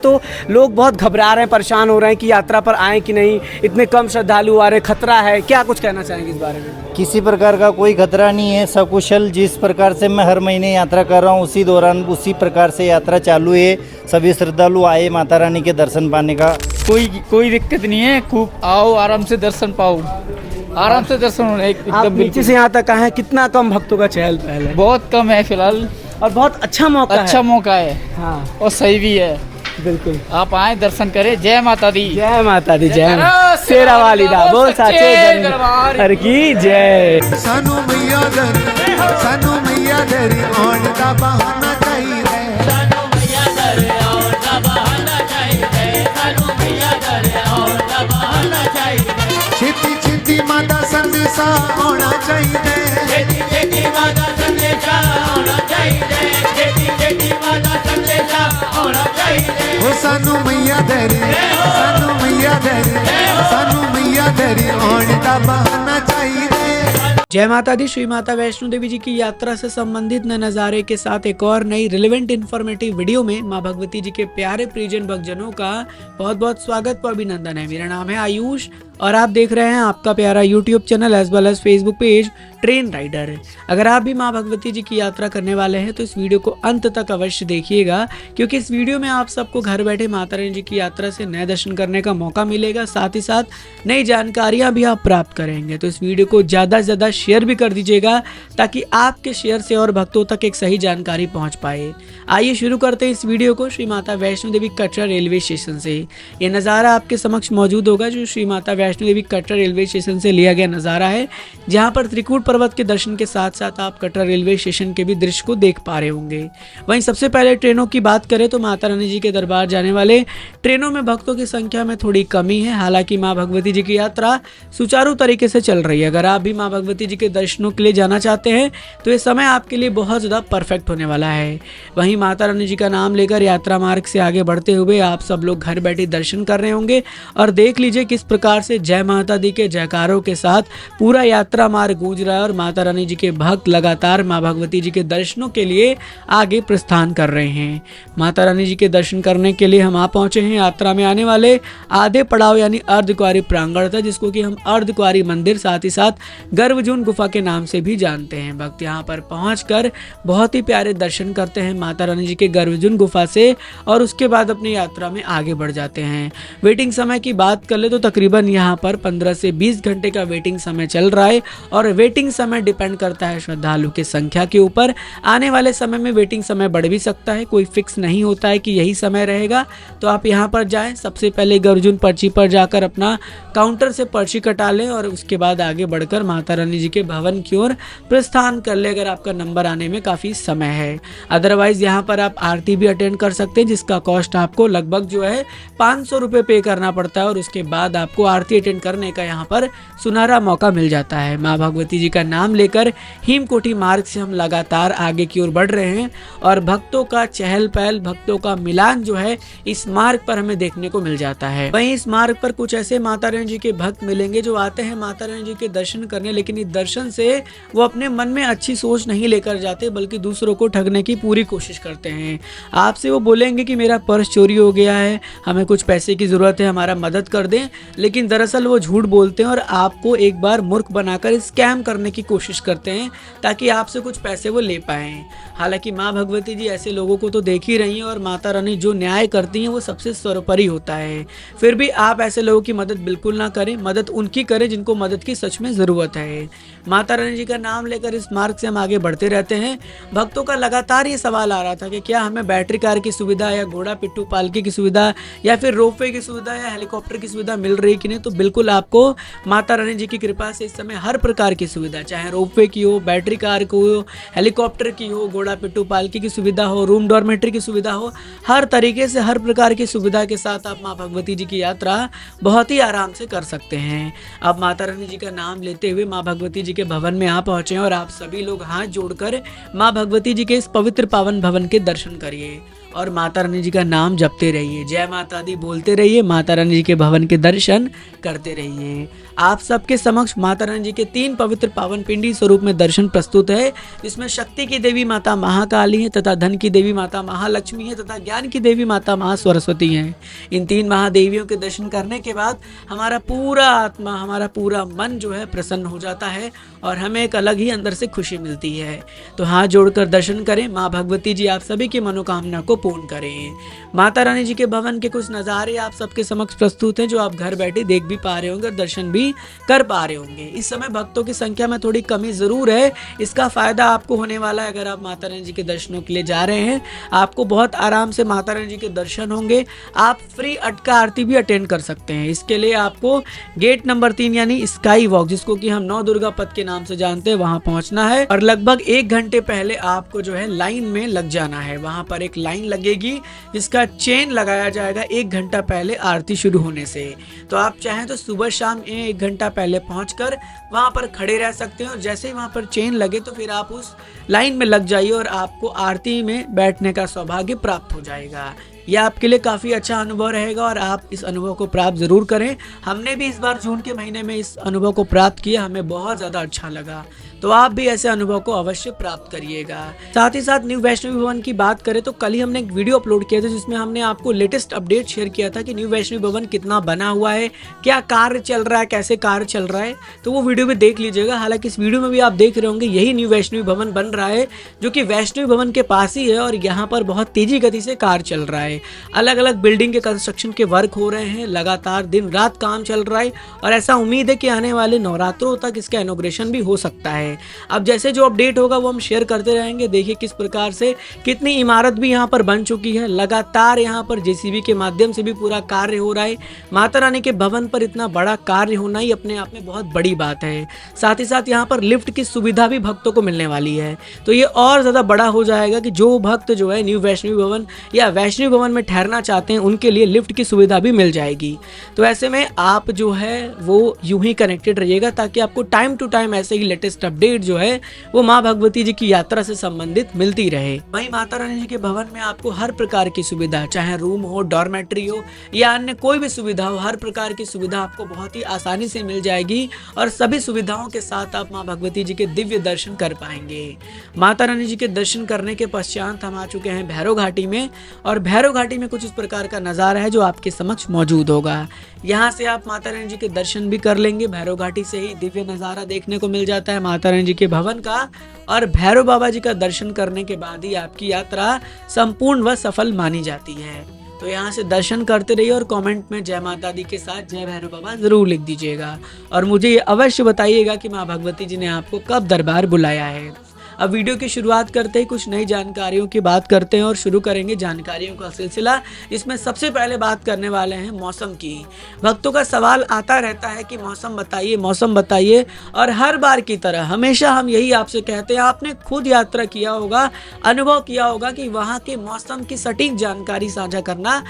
तो लोग बहुत घबरा रहे हैं, परेशान हो रहे हैं कि यात्रा पर आए कि नहीं, इतने कम श्रद्धालु आ रहे, खतरा है, क्या कुछ कहना चाहेंगे इस बारे में? किसी प्रकार का कोई खतरा नहीं है, सकुशल। जिस प्रकार से मैं हर महीने यात्रा कर रहा हूँ उसी दौरान उसी प्रकार से यात्रा चालू है। सभी श्रद्धालु आए माता रानी के दर्शन पाने का। कोई दिक्कत नहीं है, खूब आओ, आराम से दर्शन पाओ, आराम से दर्शन होने आप एकदम नीचे से यहाँ तक आए हैं, कितना कम भक्तों का चहल पहल है? बहुत कम है फिलहाल, और बहुत अच्छा मौका है। हाँ, और सही भी है। बिल्कुल, आप आए, दर्शन करें। जय माता दी, जय माता दी, जय शेरा वाली दा बोल साचे दरबार की जय। सानू मैया दर आउण दा बहाना चाहिए, सानू मैया दर आउण दा बहाना चाहिए, सानू मैया दर आउण दा बहाना चाहिए। छेती छेती माता संदेशा आउणा चाहिए, छेती छेती माता संदेशा आउणा चाहिए, छेती छेती माता संदेशा आउणा चाहिए। हो सानू मैया दर, सानू मैया दर, सानू मैया दर आउण दा बहाना चाहिए। जय माता दी। श्री माता वैष्णो देवी जी की यात्रा से संबंधित नए नज़ारे के साथ एक और नई रिलेवेंट इन्फॉर्मेटिव वीडियो में मां भगवती जी के प्यारे प्रियजन भक्तजनों का बहुत बहुत स्वागत व अभिनंदन है। मेरा नाम है आयुष और आप देख रहे हैं आपका प्यारा YouTube channel as well as Facebook page train rider. अगर आप भी मां भगवती जी की यात्रा करने वाले हैं तो इस वीडियो को अंत तक अवश्य देखिएगा, क्योंकि इस वीडियो में आप सबको घर बैठे माता रानी जी की यात्रा से नए दर्शन करने का मौका मिलेगा, साथ ही साथ नई जानकारियां भी आप प्राप्त करेंगे। तो इस वीडियो को ज़्यादा से ज़्यादा शेयर भी कर दीजिएगा ताकि आपके शेयर से और भक्तों तक एक सही जानकारी पहुंच पाए। आइए शुरू करते हैं इस वीडियो को श्री माता वैष्णो देवी कटरा रेलवे स्टेशन से। ये नज़ारा आपके समक्ष मौजूद होगा जो श्री माता वैष्णो देवी कटरा रेलवे स्टेशन से लिया गया नज़ारा है, जहां पर त्रिकूट पर्वत के दर्शन के साथ साथ आप कटरा रेलवे स्टेशन के भी दृश्य को देख पा रहे होंगे। वहीं सबसे पहले ट्रेनों की बात करें तो माता रानी जी के दरबार जाने वाले ट्रेनों में भक्तों की संख्या में थोड़ी कमी है। हालांकि माँ भगवती जी की यात्रा सुचारू तरीके से चल रही है। अगर आप भी माँ भगवती जी के दर्शनों के लिए जाना चाहते हैं तो ये समय आपके लिए बहुत ज़्यादा परफेक्ट होने वाला है। वहीं माता रानी जी का नाम लेकर यात्रा मार्ग से आगे बढ़ते हुए आप सब लोग घर बैठे दर्शन कर रहे होंगे और देख लीजिए किस प्रकार से जय माता दी के जयकारों के साथ पूरा यात्रा मार्ग गूंज रहा है और माता रानी जी के भक्त लगातार माँ भगवती जी के दर्शनों के लिए आगे प्रस्थान कर रहे हैं। माता रानी जी के दर्शन करने के लिए हम आ पहुंचे हैं यात्रा में आने वाले आधे पड़ाव यानी अर्धकुंवारी प्रांगण था, जिसको कि हम अर्धकुंवारी मंदिर साथ ही साथ गर्भजून गुफा के नाम से भी जानते हैं। भक्त यहाँ पर पहुंचकर बहुत ही प्यारे दर्शन करते हैं माता रानी जी के गर्भजून गुफा से और उसके बाद अपनी यात्रा में आगे बढ़ जाते हैं। वेटिंग समय की बात कर ले तो तकरीबन यहाँ पर 15 से 20 घंटे का वेटिंग समय चल रहा है और वेटिंग समय डिपेंड करता है श्रद्धालु की संख्या के ऊपर। आने वाले समय में वेटिंग समय बढ़ भी सकता है, कोई फिक्स नहीं होता है कि यही समय रहेगा। तो आप यहाँ पर जाएं, सबसे पहले गर्भजून पर्ची पर जाकर अपना काउंटर से पर्ची कटा लें और उसके बाद आगे बढ़कर माता रानी जी के भवन की ओर प्रस्थान कर ले अगर आपका नंबर आने में काफ़ी समय है। अदरवाइज यहाँ पर आप आरती भी अटेंड कर सकते हैं, जिसका कॉस्ट आपको लगभग जो है 500 रुपये पे करना पड़ता है और उसके बाद आपको आरती अटेंड करने का यहाँ पर सुनहरा मौका मिल जाता है। माँ भगवती जी का नाम लेकर हेमकोटी मार्ग से हम लगातार आगे की ओर बढ़ रहे हैं और भक्तों का चहल पहल, भक्तों का मिलान जो है इस मार्ग पर हमें देखने को मिल जाता है। वहीं इस मार्ग पर कुछ ऐसे माता रानी जी के भक्त मिलेंगे जो आते हैं माता रानी जी के दर्शन करने, लेकिन इस दर्शन से वो अपने मन में अच्छी सोच नहीं लेकर जाते बल्कि दूसरों को ठगने की पूरी कोशिश करते हैं। आपसे वो बोलेंगे कि मेरा पर्स चोरी हो गया है, हमें कुछ पैसे की जरूरत है, हमारा मदद कर दें, लेकिन दरअसल वो झूठ बोलते हैं और आपको एक बार मूर्ख बनाकर स्कैम करने की कोशिश करते हैं ताकि आपसे कुछ पैसे वो ले पाएं। हालांकि माँ भगवती जी ऐसे लोगों को तो देख ही रही हैं और माता रानी जो न्याय करती हैं वो सबसे सर्वोपरि होता है। फिर भी आप ऐसे लोगों की मदद बिल्कुल ना करें, मदद उनकी करें जिनको मदद की सच में ज़रूरत है। माता रानी जी का नाम लेकर इस मार्ग से हम आगे बढ़ते रहते हैं। भक्तों का लगातार ये सवाल आ रहा था कि क्या हमें बैटरी कार की सुविधा या घोड़ा पिट्ठू पालकी की सुविधा या फिर रोपवे की सुविधा या हेलीकॉप्टर की सुविधा मिल रही कि नहीं। तो बिल्कुल आपको माता रानी जी की कृपा से इस समय हर प्रकार की सुविधा, चाहे रोपवे की हो, बैटरी कार की हो, हेलीकॉप्टर की हो, घोड़ा पिट्ठू पालकी की सुविधा हो, रूम डॉर्मेट्री की सुविधा हो, हर तरीके से हर प्रकार की सुविधा के साथ आप माँ भगवती जी की यात्रा बहुत ही आराम से कर सकते हैं। आप माता रानी जी का नाम लेते हुए माँ भगवती जी के भवन में आ पहुंचे और आप सभी लोग हाथ जोड़कर माँ भगवती जी के इस पवित्र पावन भवन के दर्शन करिए। और माता रानी जी का नाम जपते रहिए, जय माता दी बोलते रहिए, माता रानी जी के भवन के दर्शन करते रहिए। आप सबके समक्ष माता रानी जी के 3 पवित्र पावन पिंडी स्वरूप में दर्शन प्रस्तुत है, जिसमें शक्ति की देवी माता महाकाली है तथा धन की देवी माता महालक्ष्मी है तथा ज्ञान की देवी माता महासरस्वती है। इन 3 महादेवियों के दर्शन करने के बाद हमारा पूरा आत्मा, हमारा पूरा मन जो है प्रसन्न हो जाता है और हमें एक अलग ही अंदर से खुशी मिलती है। तो हाथ जोड़कर दर्शन करें, माँ भगवती जी आप सभी की मनोकामना को पूर्ण करें। माता रानी जी के भवन के कुछ नज़ारे आप सबके समक्ष प्रस्तुत हैं, जो आप घर बैठे देख भी पा रहे होंगे और दर्शन भी कर पा रहे होंगे। इस समय भक्तों की संख्या में थोड़ी कमी जरूर है, इसका फायदा आपको होने वाला है। अगर आप माता रानी जी के दर्शनों के लिए जा रहे हैं, आपको बहुत आराम से माता रानी जी के दर्शन होंगे। आप फ्री अटका आरती भी अटेंड कर सकते हैं। इसके लिए आपको गेट नंबर 3 यानी स्काई वॉक, जिसको कि हम 9 दुर्गा पथ के नाम से जानते हैं, वहां पहुंचना है और लगभग 1 घंटे पहले आपको जो है लाइन में लग जाना है। वहां पर एक लाइन लगेगी जिसका चेन लगाया जाएगा 1 घंटा पहले आरती शुरू होने से। तो आप चाहें तो सुबह शाम 1 घंटा पहले पहुंचकर वहां पर खड़े रह सकते हैं और जैसे ही वहां पर चेन लगे तो फिर आप उस लाइन में लग जाइए और आपको आरती में बैठने का सौभाग्य प्राप्त हो जाएगा। यह आपके लिए काफ़ी अच्छा अनुभव रहेगा और आप इस अनुभव को प्राप्त ज़रूर करें। हमने भी इस बार जून के महीने में इस अनुभव को प्राप्त किया, हमें बहुत ज़्यादा अच्छा लगा। तो आप भी ऐसे अनुभव को अवश्य प्राप्त करिएगा। साथ ही साथ न्यू वैष्णवी भवन की बात करें तो कल ही हमने एक वीडियो अपलोड किया था, जिसमें हमने आपको लेटेस्ट अपडेट शेयर किया था कि न्यू वैष्णवी भवन कितना बना हुआ है, क्या कार्य चल रहा है, कैसे कार्य चल रहा है। तो वो वीडियो भी देख लीजिएगा। हालांकि इस वीडियो में भी आप देख रहे होंगे यही न्यू वैष्णवी भवन बन रहा है, जो कि वैष्णवी भवन के पास ही है और यहाँ पर बहुत तेजी गति से कार्य चल रहा है। अलग अलग बिल्डिंग के कंस्ट्रक्शन के वर्क हो रहे हैं, लगातार दिन रात काम चल रहा है और ऐसा उम्मीद है कि आने वाले नवरात्रों तक इसका इनॉग्रेशन भी हो सकता है। अब जैसे जो अपडेट होगा वो हम शेयर करते रहेंगे। देखिए किस प्रकार से कितनी इमारत भी यहाँ पर बन चुकी है, लगातार यहाँ पर जेसीबी के माध्यम से भी पूरा कार्य हो रहा है। माता रानी के भवन पर इतना बड़ा कार्य होना ही अपने आप में बहुत बड़ी बात है। साथ ही साथ यहाँ पर लिफ्ट की सुविधा भी भक्तों को मिलने वाली है, तो ये और ज़्यादा बड़ा हो जाएगा कि जो भक्त जो है न्यू वैष्णवी भवन या वैष्णवी भवन में ठहरना चाहते हैं उनके लिए लिफ्ट की सुविधा भी मिल जाएगी। तो ऐसे में आप जो है वो यूं ही कनेक्टेड रहिएगा ताकि आपको टाइम टू टाइम ऐसे ही लेटेस्ट अपडेट जो है वो माँ भगवती जी की यात्रा से संबंधित मिलती रहे। वहीं माता रानी जी के भवन में आपको हर प्रकार की सुविधा, चाहे रूम हो, डॉर्मेट्री हो या अन्य कोई भी सुविधा हो, हर प्रकार की सुविधा आपको बहुत ही आसानी से मिल जाएगी और सभी सुविधाओं के साथ आप माँ भगवती जी के दिव्य दर्शन कर पाएंगे। माता रानी जी के दर्शन करने के पश्चात हम आ चुके हैं भैरव घाटी में और भैरव घाटी में कुछ इस प्रकार का नज़ारा है जो आपके समक्ष मौजूद होगा। यहाँ से आप माता रानी जी के दर्शन भी कर लेंगे। भैरव घाटी से ही दिव्य नज़ारा देखने को मिल जाता है माता रानी जी के भवन का और भैरव बाबा जी का दर्शन करने के बाद ही आपकी यात्रा संपूर्ण व सफल मानी जाती है। तो यहाँ से दर्शन करते रहिए और कमेंट में जय माता दी के साथ जय भैरव बाबा जरूर लिख दीजिएगा और मुझे ये अवश्य बताइएगा कि माँ भगवती जी ने आपको कब दरबार बुलाया है। अब वीडियो की शुरुआत करते ही कुछ नई जानकारियों की बात करते हैं और शुरू करेंगे जानकारियों का सिलसिला। इसमें सबसे पहले बात करने वाले हैं मौसम की। भक्तों का सवाल आता रहता है कि मौसम बताइए, मौसम बताइए, और हर बार की तरह हमेशा हम यही आपसे कहते हैं। आपने खुद यात्रा किया होगा, अनुभव किया होगा कि वहाँ के मौसम की सटीक जानकारी साझा करना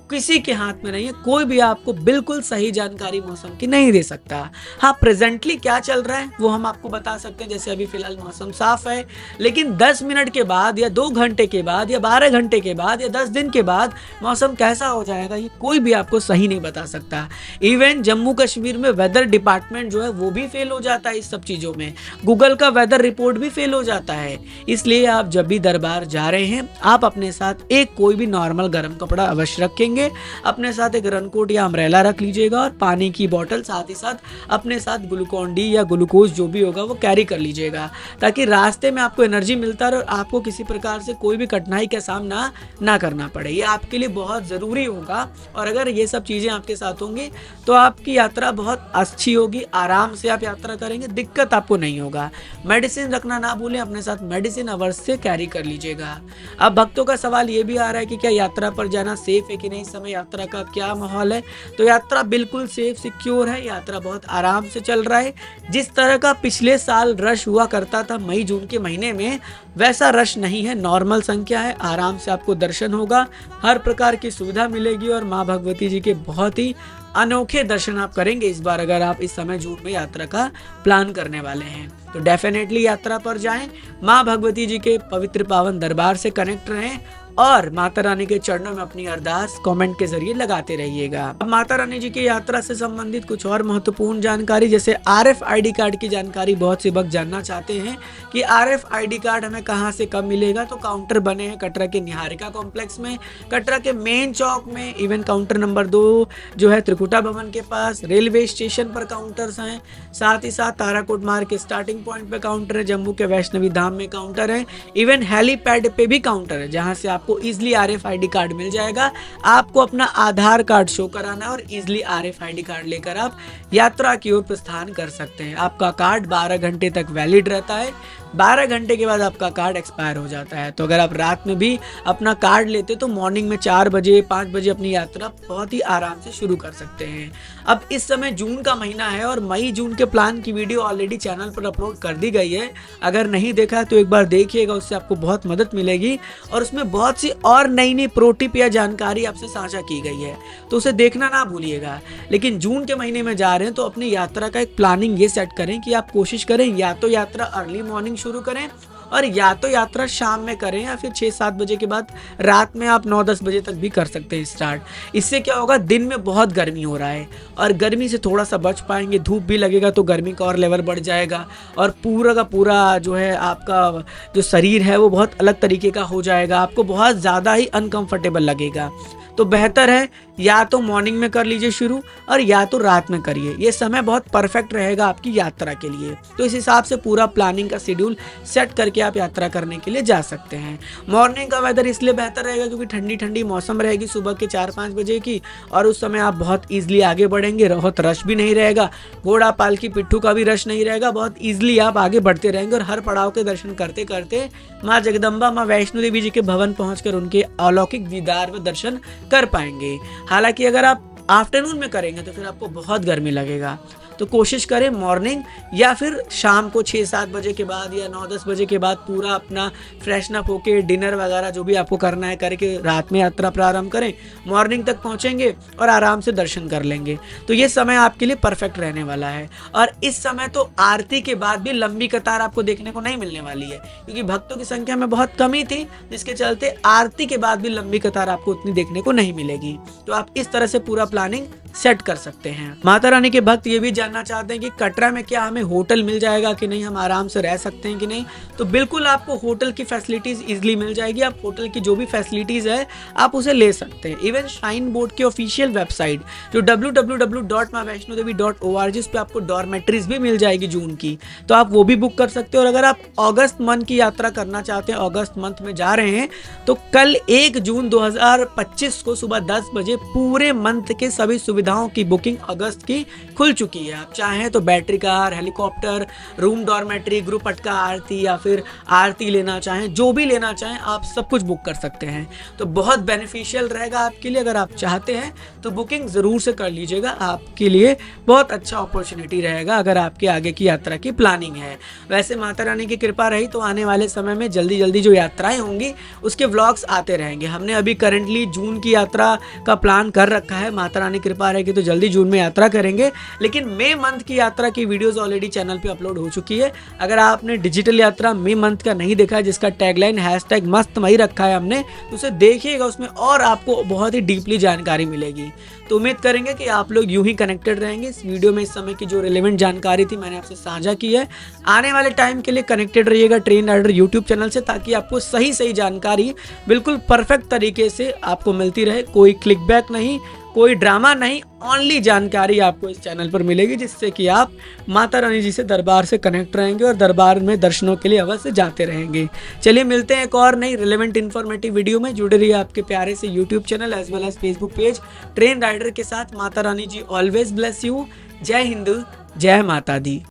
किसी के हाथ में नहीं है। कोई भी आपको बिल्कुल सही जानकारी मौसम की नहीं दे सकता। हाँ, प्रेजेंटली क्या चल रहा है वो हम आपको बता सकते हैं। जैसे अभी फिलहाल मौसम साफ है, लेकिन 10 मिनट के बाद या 2 घंटे के बाद या 12 घंटे के बाद या 10 दिन के बाद मौसम कैसा हो जाएगा ये कोई भी आपको सही नहीं बता सकता। इवन जम्मू कश्मीर में वेदर डिपार्टमेंट जो है वो भी फेल हो जाता है इस सब चीज़ों में। गूगल का वेदर रिपोर्ट भी फेल हो जाता है। इसलिए आप जब भी दरबार जा रहे हैं आप अपने साथ एक कोई भी नॉर्मल गर्म कपड़ा अवश्य रखेंगे। अपने साथ एक रनकोट या अम्ब्रेला रख लीजिएगा और पानी की बोतल, साथ ही साथ अपने साथ ग्लूकोन डी या ग्लूकोज जो भी होगा वो कैरी कर लीजिएगा, ताकि रास्ते में आपको एनर्जी मिलता रहे और आपको किसी प्रकार से कोई भी कठिनाई का सामना ना करना पड़े। ये आपके लिए बहुत ज़रूरी होगा और अगर ये सब चीज़ें आपके साथ होंगी तो आपकी यात्रा बहुत अच्छी होगी। आराम से आप यात्रा करेंगे, दिक्कत आपको नहीं होगा। मेडिसिन रखना ना भूलें, अपने साथ मेडिसिन अवश्य कैरी कर लीजिएगा। अब भक्तों का सवाल ये भी आ रहा है कि क्या यात्रा पर जाना सेफ है कि नहीं, समय यात्रा का क्या माहौल है। तो यात्रा बिल्कुल सेफ सिक्योर है, यात्रा बहुत आराम से चल रहा है। जिस तरह का पिछले साल रश हुआ करता था मई जून के महीने में, वैसा रश नहीं है, नॉर्मल संख्या है। आराम से आपको दर्शन होगा, हर प्रकार की सुविधा मिलेगी और माँ भगवती जी के बहुत ही अनोखे दर्शन आप करेंगे इस बार, अगर आप इस समय जून में यात्रा का प्लान करने वाले हैं तो डेफिनेटली यात्रा पर जाएं। माँ भगवती जी के पवित्र पावन दरबार से कनेक्ट रहें और माता रानी के चरणों में अपनी अरदास कमेंट के जरिए लगाते रहिएगा। अब माता रानी जी की यात्रा से संबंधित कुछ और महत्वपूर्ण जानकारी, जैसे RFID कार्ड की जानकारी बहुत से भक्त जानना चाहते हैं कि RFID कार्ड हमें कहां से कब मिलेगा। तो काउंटर बने हैं कटरा के निहारिका कॉम्प्लेक्स में, कटरा के मेन चौक में, इवन काउंटर नंबर 2 जो है त्रिकुटा भवन के पास, रेलवे स्टेशन पर काउंटर्स हैं, साथ ही साथ ताराकोट मार्ग के स्टार्टिंग पॉइंट पे काउंटर है, जम्मू के वैष्णवी धाम में काउंटर है, इवन हेलीपैड पे भी काउंटर है जहां से आपको इजीली RFID कार्ड मिल जाएगा। आपको अपना आधार कार्ड शो कराना और इजीली RFID कार्ड लेकर आप यात्रा की ओर प्रस्थान कर सकते हैं। आपका कार्ड 12 घंटे तक वैलिड रहता है, 12 घंटे के बाद आपका कार्ड एक्सपायर हो जाता है। तो अगर आप रात में भी अपना कार्ड लेते तो मॉर्निंग में 4 बजे 5 बजे अपनी यात्रा बहुत ही आराम से शुरू कर सकते हैं। अब इस समय जून का महीना है और मई जून के प्लान की वीडियो ऑलरेडी चैनल पर अपलोड कर दी गई है। अगर नहीं देखा तो एक बार देखिएगा, उससे आपको बहुत मदद मिलेगी और उसमें बहुत सी और नई नई प्रो टिप या जानकारी आपसे साझा की गई है, तो उसे देखना ना भूलिएगा। लेकिन जून के महीने में जा रहे हैं तो अपनी यात्रा का एक प्लानिंग ये सेट करें कि आप कोशिश करें या तो यात्रा अर्ली मॉर्निंग शुरू करें और या तो यात्रा शाम में करें या फिर 6-7 बजे के बाद रात में आप 9-10 बजे तक भी कर सकते हैं स्टार्ट। इससे क्या होगा, दिन में बहुत गर्मी हो रहा है और गर्मी से थोड़ा सा बच पाएंगे, धूप भी लगेगा तो गर्मी का और लेवल बढ़ जाएगा और पूरा का पूरा जो है आपका जो शरीर है वो बहुत अलग तरीके का हो जाएगा, आपको बहुत ज़्यादा ही अनकंफर्टेबल लगेगा। तो बेहतर है या तो मॉर्निंग में कर लीजिए शुरू और या तो रात में करिए, ये समय बहुत परफेक्ट रहेगा आपकी यात्रा के लिए। तो इस हिसाब से पूरा प्लानिंग का शेड्यूल सेट करके आप यात्रा करने के लिए जा सकते हैं। मॉर्निंग का वेदर इसलिए बेहतर रहेगा क्योंकि ठंडी ठंडी मौसम रहेगी सुबह के 4-5 बजे की और उस समय आप बहुत ईजिली आगे बढ़ेंगे, बहुत रश भी नहीं रहेगा, घोड़ा पालकी पिट्ठू का भी रश नहीं रहेगा, बहुत ईजिली आप आगे बढ़ते रहेंगे और हर पड़ाव के दर्शन करते करते माँ जगदम्बा माँ वैष्णो देवी जी के भवन पहुंचकर उनके अलौकिक दीदार व दर्शन कर पाएंगे। हालांकि अगर आप आफ्टरनून में करेंगे तो फिर आपको बहुत गर्मी लगेगा, तो कोशिश करें मॉर्निंग या फिर शाम को 6-7 बजे के बाद या 9-10 बजे के बाद पूरा अपना फ्रेशन अप होके डिनर वगैरह जो भी आपको करना है करके रात में यात्रा प्रारंभ करें, मॉर्निंग तक पहुंचेंगे और आराम से दर्शन कर लेंगे। तो ये समय आपके लिए परफेक्ट रहने वाला है। और इस समय तो आरती के बाद भी लंबी कतार आपको देखने को नहीं मिलने वाली है क्योंकि भक्तों की संख्या में बहुत कमी थी, जिसके चलते आरती के बाद भी लंबी कतार आपको उतनी देखने को नहीं मिलेगी। तो आप इस तरह से पूरा प्लानिंग सेट कर सकते हैं। माता रानी के भक्त ये भी जानना चाहते हैं कि कटरा में क्या हमें होटल मिल जाएगा कि नहीं, हम आराम से रह सकते हैं कि नहीं। तो बिल्कुल आपको होटल की फैसिलिटीज इजीली मिल जाएगी। आप होटल की जो भी फैसिलिटीज है आप उसे ले सकते हैं। इवन श्राइन बोर्ड की ऑफिशियल वेबसाइट जो www.maavaishnodevi.org, इस पे आपको डॉर्मेट्रीज भी मिल जाएगी जून की, तो आप वो भी बुक कर सकते हो। और अगर आप अगस्त मंथ की यात्रा करना चाहते हैं, अगस्त मंथ में जा रहे हैं, तो कल 1 जून 2025 को सुबह 10 बजे पूरे मंथ के सभी सुविधाओं की बुकिंग अगस्त की खुल चुकी है। आप चाहें तो battery car, helicopter, room dormitory, group अटका आरती या फिर आरती लेना चाहें, जो भी लेना चाहें आप सब कुछ बुक कर सकते हैं। तो बहुत बेनिफिशियल रहेगा आपके लिए। अगर आप चाहते हैं तो बुकिंग ज़रूर से कर लीजिएगा, आपके लिए बहुत अच्छा अपॉर्चुनिटी रहेगा अगर आपके आगे की यात्रा की प्लानिंग है। वैसे माता रानी की कृपा रही तो आने वाले समय में जल्दी जल्दी जो यात्राएं होंगी उसके व्लॉग्स आते रहेंगे। हमने अभी करंटली जून की यात्रा का प्लान कर रखा है, माता रानी कृपा रहेगी तो जल्दी जून में यात्रा करेंगे। लेकिन मई मंथ की यात्रा की वीडियोस ऑलरेडी चैनल पे अपलोड हो चुकी है। अगर आपने डिजिटल यात्रा मई मंथ का नहीं देखा है, जिसका टैगलाइन #मस्तमई रखा है हमने, तो उसे देखिएगा, उसमें और आपको बहुत ही डीपली जानकारी मिलेगी। तो उम्मीद करेंगे कि आप लोग यूं ही कनेक्टेड रहेंगे। इस वीडियो में इस समय की जो रिलेवेंट जानकारी थी मैंने आपसे साझा की है। आने वाले टाइम के लिए कनेक्टेड रहिएगा ट्रेन राइडर यूट्यूब चैनल से, ताकि आपको सही जानकारी बिल्कुल परफेक्ट तरीके से आपको मिलती रहे। कोई क्लिकबैक नहीं, कोई ड्रामा नहीं, ओनली जानकारी आपको इस चैनल पर मिलेगी, जिससे कि आप माता रानी जी से दरबार से कनेक्ट रहेंगे और दरबार में दर्शनों के लिए अवश्य जाते रहेंगे। चलिए मिलते हैं एक और नई रिलेवेंट इन्फॉर्मेटिव वीडियो में। जुड़े रहिए आपके प्यारे से YouTube channel as well as Facebook page train rider के साथ। Mata Rani ji always bless you. जय हिंद, जय माता दी।